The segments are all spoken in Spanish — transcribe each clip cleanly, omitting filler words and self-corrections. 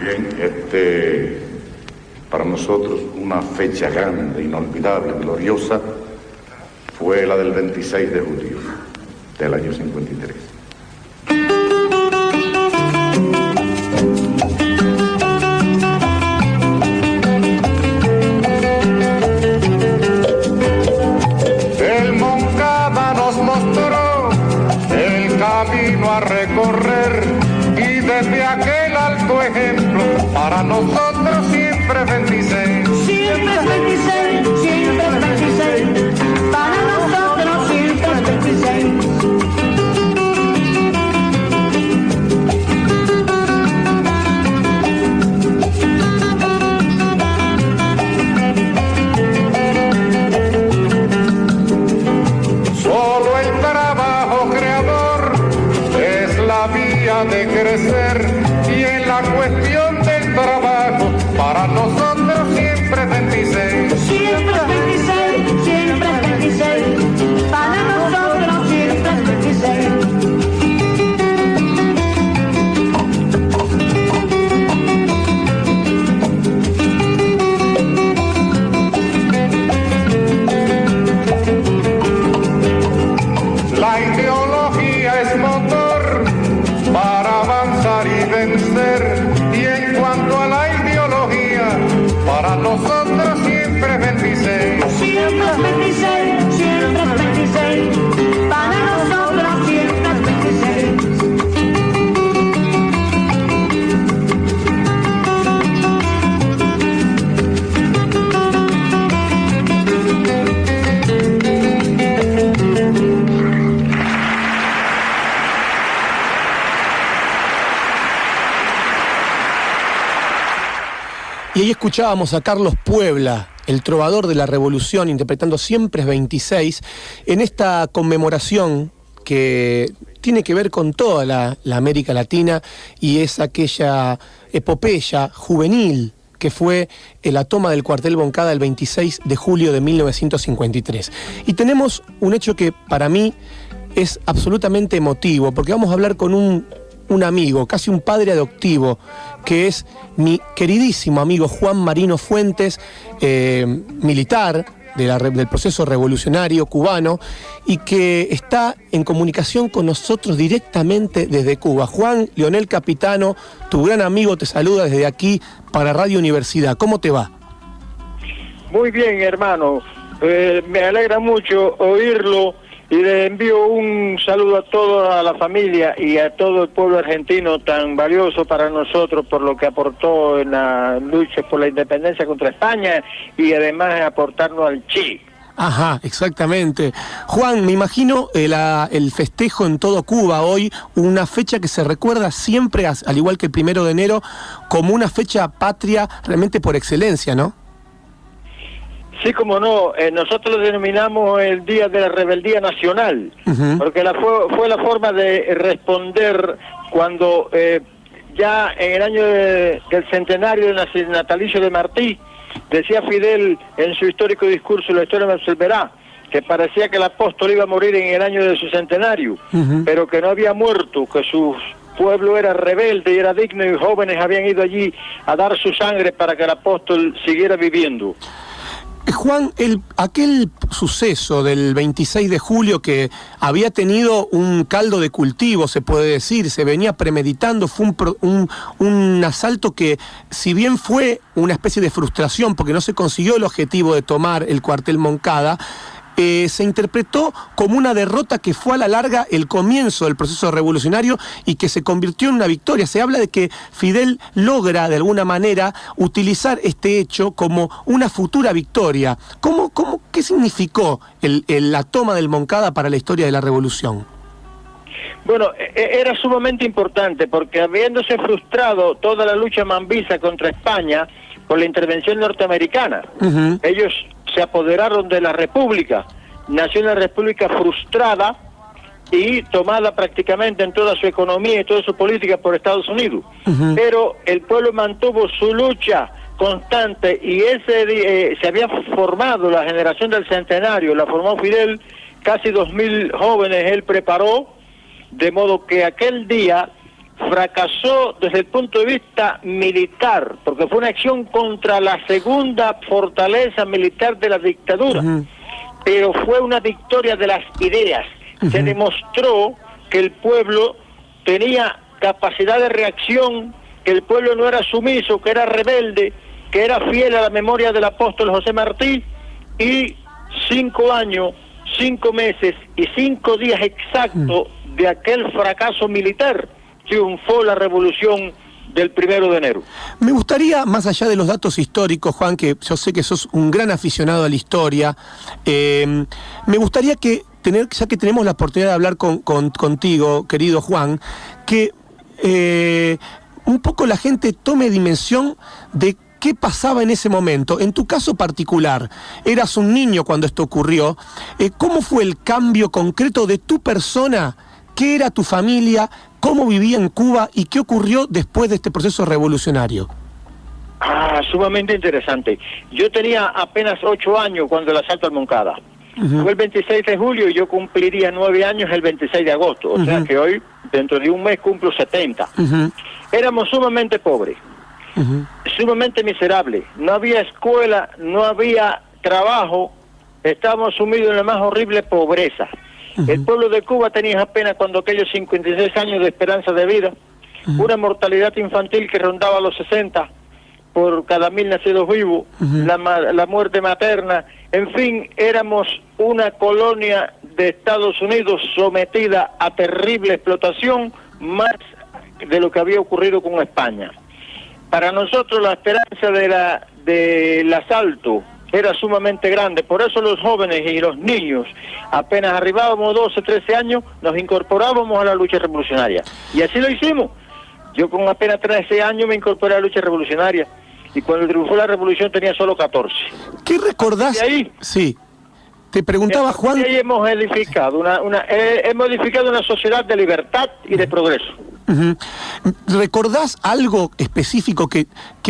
Bien, para nosotros una fecha grande, inolvidable, gloriosa, fue la del 26 de julio del año 53. El Moncada nos mostró el camino a recorrer y desde aquel alto ejemplo para nosotros siempre es 26. Siempre es 26, siempre es 26, para nosotros siempre es 26. Solo el trabajo creador es la vía de crecer y en la cuestión del trabajo para nosotros siempre es 26. Siempre es 26, siempre es 26, para nosotros siempre es 26. La ideología es motor para avanzar y vencer y en cuanto a la ideología para nosotros siempre es 26. Siempre es 26, siempre es 26, para nosotros siempre es 26. Y ahí escuchábamos a Carlos Puebla, el trovador de la Revolución, interpretando Siempre es 26, en esta conmemoración que tiene que ver con toda la América Latina y es aquella epopeya juvenil que fue la toma del cuartel Moncada el 26 de julio de 1953. Y tenemos un hecho que para mí es absolutamente emotivo, porque vamos a hablar con un amigo, casi un padre adoptivo, que es mi queridísimo amigo Juan Marino Fuentes, militar del proceso revolucionario cubano, y que está en comunicación con nosotros directamente desde Cuba. Juan, Leonel Capitano, tu gran amigo, te saluda desde aquí para Radio Universidad. ¿Cómo te va? Muy bien, hermano. Me alegra mucho oírlo y le envío un saludo a toda la familia y a todo el pueblo argentino tan valioso para nosotros por lo que aportó en la lucha por la independencia contra España y además aportarnos al Che. Ajá, exactamente. Juan, me imagino el festejo en todo Cuba hoy, una fecha que se recuerda siempre, al igual que el 1 de enero, como una fecha patria realmente por excelencia, ¿no? Sí, como no, nosotros lo denominamos el Día de la Rebeldía Nacional, porque fue la forma de responder cuando ya en el año del centenario del natalicio de Martí, decía Fidel en su histórico discurso, la historia me absolverá, que parecía que el apóstol iba a morir en el año de su centenario, pero que no había muerto, que su pueblo era rebelde y era digno y jóvenes habían ido allí a dar su sangre para que el apóstol siguiera viviendo. Juan, aquel suceso del 26 de julio que había tenido un caldo de cultivo, se puede decir, se venía premeditando, fue un asalto que, si bien fue una especie de frustración porque no se consiguió el objetivo de tomar el cuartel Moncada, se interpretó como una derrota que fue a la larga el comienzo del proceso revolucionario y que se convirtió en una victoria. Se habla de que Fidel logra de alguna manera utilizar este hecho como una futura victoria. ¿Qué significó la toma del Moncada para la historia de la revolución? Bueno, era sumamente importante porque habiéndose frustrado toda la lucha mambisa contra España por la intervención norteamericana, ellos se apoderaron de la República, nació una República frustrada y tomada prácticamente en toda su economía y toda su política por Estados Unidos. Pero el pueblo mantuvo su lucha constante y se había formado la generación del centenario, la formó Fidel, casi 2000 jóvenes él preparó, de modo que aquel día fracasó desde el punto de vista militar, porque fue una acción contra la segunda fortaleza militar de la dictadura, pero fue una victoria de las ideas. Se demostró que el pueblo tenía capacidad de reacción, que el pueblo no era sumiso, que era rebelde, que era fiel a la memoria del apóstol José Martí, y 5 años, 5 meses y 5 días exactos de aquel fracaso militar, triunfó la revolución del 1 de enero. Me gustaría, más allá de los datos históricos, Juan, que yo sé que sos un gran aficionado a la historia, me gustaría que, ya que tenemos la oportunidad de hablar contigo, querido Juan, que un poco la gente tome dimensión de qué pasaba en ese momento. En tu caso particular, eras un niño cuando esto ocurrió. ¿Cómo fue el cambio concreto de tu persona? ¿Qué era tu familia? ¿Cómo vivía en Cuba? ¿Y qué ocurrió después de este proceso revolucionario? Sumamente interesante. Yo tenía apenas 8 años cuando el asalto al Moncada. Fue el 26 de julio y yo cumpliría 9 años el 26 de agosto. O sea que hoy, dentro de un mes, cumplo 70. Éramos sumamente pobres, sumamente miserables. No había escuela, no había trabajo. Estábamos sumidos en la más horrible pobreza. El pueblo de Cuba tenía apenas cuando aquellos 56 años de esperanza de vida, una mortalidad infantil que rondaba los 60 por cada 1000 nacidos vivos, la muerte materna, en fin, éramos una colonia de Estados Unidos sometida a terrible explotación, más de lo que había ocurrido con España. Para nosotros la esperanza del asalto era sumamente grande, por eso los jóvenes y los niños, apenas arribábamos 12, 13 años, nos incorporábamos a la lucha revolucionaria. Y así lo hicimos. Yo con apenas 13 años me incorporé a la lucha revolucionaria, y cuando triunfó la revolución tenía solo 14. ¿Qué recordás? De ahí, sí, te preguntaba Juan. De ahí hemos edificado hemos edificado una sociedad de libertad y de progreso. ¿Recordás algo específico que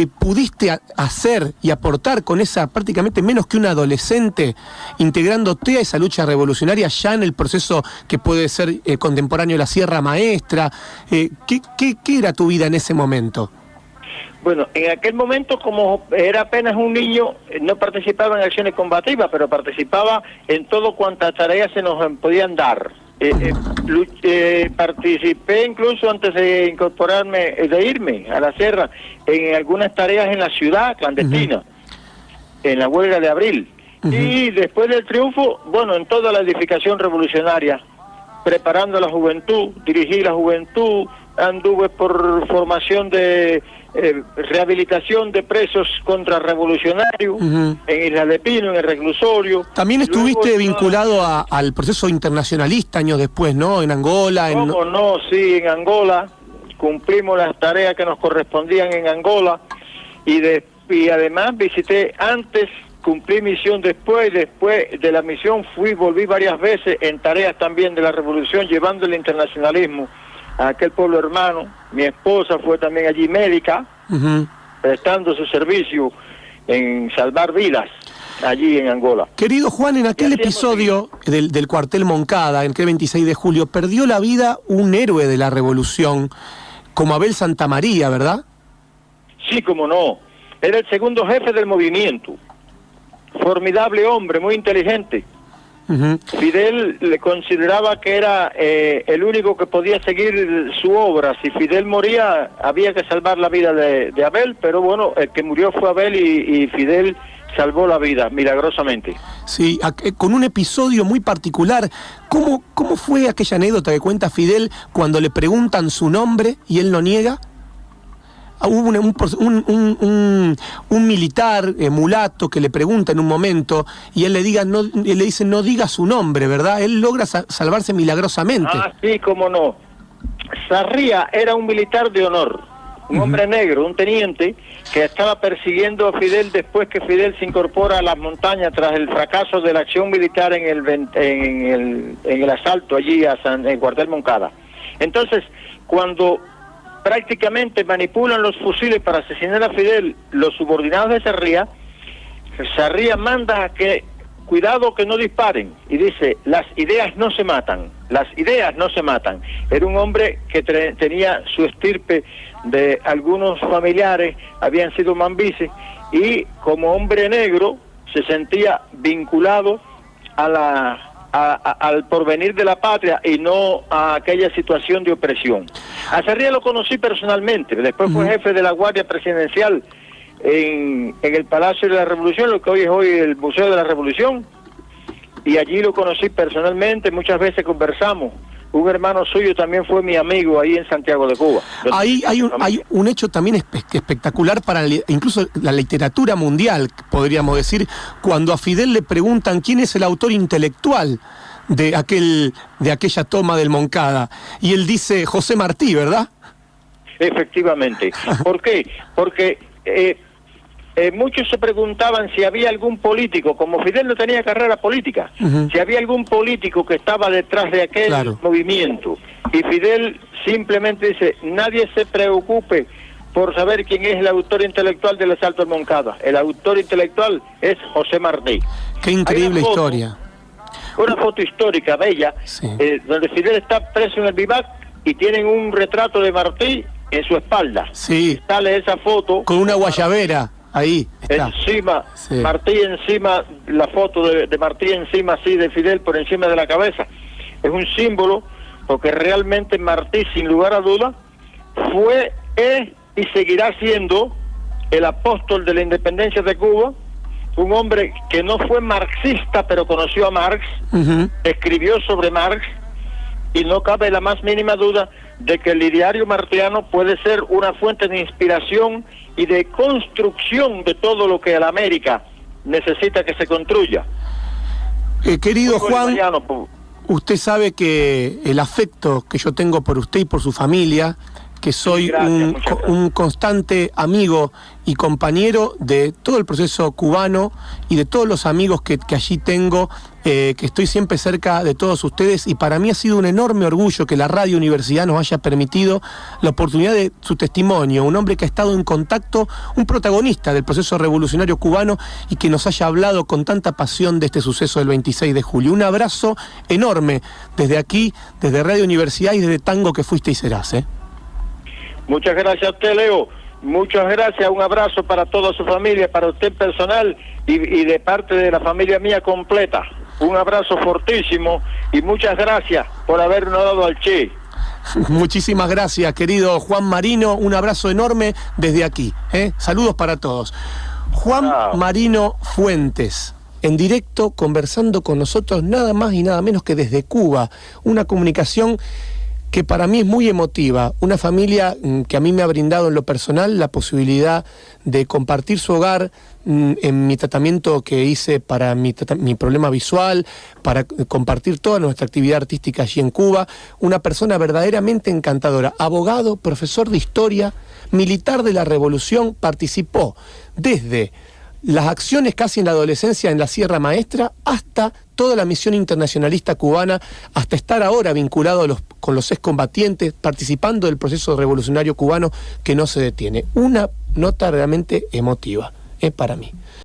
pudiste hacer y aportar con esa prácticamente menos que un adolescente, integrándote a esa lucha revolucionaria ya en el proceso que puede ser contemporáneo de la Sierra Maestra? ¿Qué era tu vida en ese momento? Bueno, en aquel momento, como era apenas un niño, no participaba en acciones combativas, pero participaba en todo cuantas tareas se nos podían dar. Participé incluso antes de incorporarme, de irme a la sierra, en algunas tareas en la ciudad clandestina, en la huelga de abril. Y después del triunfo, bueno, en toda la edificación revolucionaria, preparando a la juventud, dirigí la juventud, anduve por formación de rehabilitación de presos contrarrevolucionarios en Isla de Pino, en el reclusorio. También estuviste vinculado al proceso internacionalista años después, ¿no? En Angola. ¿Cómo no? Sí, en Angola. Cumplimos las tareas que nos correspondían en Angola y además visité antes, cumplí misión después de la misión volví varias veces en tareas también de la revolución, llevando el internacionalismo a aquel pueblo hermano. Mi esposa fue también allí médica, prestando su servicio en salvar vidas allí en Angola. Querido Juan, en aquel episodio del cuartel Moncada, en aquel 26 de julio, perdió la vida un héroe de la revolución, como Abel Santamaría, ¿verdad? Sí, cómo no. Era el segundo jefe del movimiento. Formidable hombre, muy inteligente. Fidel le consideraba que era el único que podía seguir su obra. Si Fidel moría, había que salvar la vida de Abel, pero bueno, el que murió fue Abel y Fidel salvó la vida, milagrosamente. Sí, con un episodio muy particular. ¿Cómo fue aquella anécdota que cuenta Fidel cuando le preguntan su nombre y él lo niega? Hubo un militar mulato que le pregunta en un momento y él le dice no diga su nombre, ¿verdad? Él logra salvarse milagrosamente. Sí, cómo no. Sarría era un militar de honor, un hombre negro, un teniente que estaba persiguiendo a Fidel después que Fidel se incorpora a las montañas tras el fracaso de la acción militar en el asalto allí en el cuartel Moncada. Entonces, cuando prácticamente manipulan los fusiles para asesinar a Fidel, los subordinados de Sarría manda a que cuidado que no disparen. Y dice, las ideas no se matan, las ideas no se matan. Era un hombre que tenía su estirpe de algunos familiares, habían sido mambises, y como hombre negro se sentía vinculado al porvenir de la patria y no a aquella situación de opresión. A Sarria lo conocí personalmente, después fue jefe de la Guardia Presidencial en el Palacio de la Revolución, lo que hoy es el Museo de la Revolución, y allí lo conocí personalmente, muchas veces conversamos. Un hermano suyo también fue mi amigo ahí en Santiago de Cuba. Ahí hay un hecho también espectacular para incluso la literatura mundial, podríamos decir, cuando a Fidel le preguntan quién es el autor intelectual de aquella toma del Moncada, y él dice José Martí, ¿verdad? Efectivamente. ¿Por qué? Porque muchos se preguntaban si había algún político, como Fidel no tenía carrera política, si había algún político que estaba detrás de aquel movimiento. Y Fidel simplemente dice, nadie se preocupe por saber quién es el autor intelectual del asalto al Moncada. El autor intelectual es José Martí. Qué increíble historia. Una foto histórica, bella, sí. Donde Fidel está preso en el Vivac y tienen un retrato de Martí en su espalda. Sí. Sale esa foto. Con una guayabera. Ahí está. Encima, sí. Martí encima, la foto de Martí encima, así, de Fidel por encima de la cabeza. Es un símbolo, porque realmente Martí, sin lugar a duda, fue, es y seguirá siendo el apóstol de la independencia de Cuba, un hombre que no fue marxista, pero conoció a Marx, escribió sobre Marx, y no cabe la más mínima duda de que el ideario martiano puede ser una fuente de inspiración y de construcción de todo lo que la América necesita que se construya. Querido Juan, usted sabe que el afecto que yo tengo por usted y por su familia, que soy un constante amigo y compañero de todo el proceso cubano y de todos los amigos que allí tengo, que estoy siempre cerca de todos ustedes, y para mí ha sido un enorme orgullo que la Radio Universidad nos haya permitido la oportunidad de su testimonio, un hombre que ha estado en contacto, un protagonista del proceso revolucionario cubano, y que nos haya hablado con tanta pasión de este suceso del 26 de julio. Un abrazo enorme desde aquí, desde Radio Universidad y desde Tango que fuiste y serás, Muchas gracias a usted, Leo. Muchas gracias. Un abrazo para toda su familia, para usted personal y de parte de la familia mía completa. Un abrazo fortísimo y muchas gracias por habernos dado al Che. Muchísimas gracias, querido Juan Marino. Un abrazo enorme desde aquí. Saludos para todos. Juan Marino Fuentes, en directo, conversando con nosotros, nada más y nada menos que desde Cuba. Una comunicación que para mí es muy emotiva, una familia que a mí me ha brindado en lo personal la posibilidad de compartir su hogar en mi tratamiento que hice para mi problema visual, para compartir toda nuestra actividad artística allí en Cuba. Una persona verdaderamente encantadora, abogado, profesor de historia, militar de la Revolución, participó desde las acciones casi en la adolescencia en la Sierra Maestra hasta toda la misión internacionalista cubana, hasta estar ahora vinculado con los excombatientes, participando del proceso revolucionario cubano que no se detiene. Una nota realmente emotiva, para mí.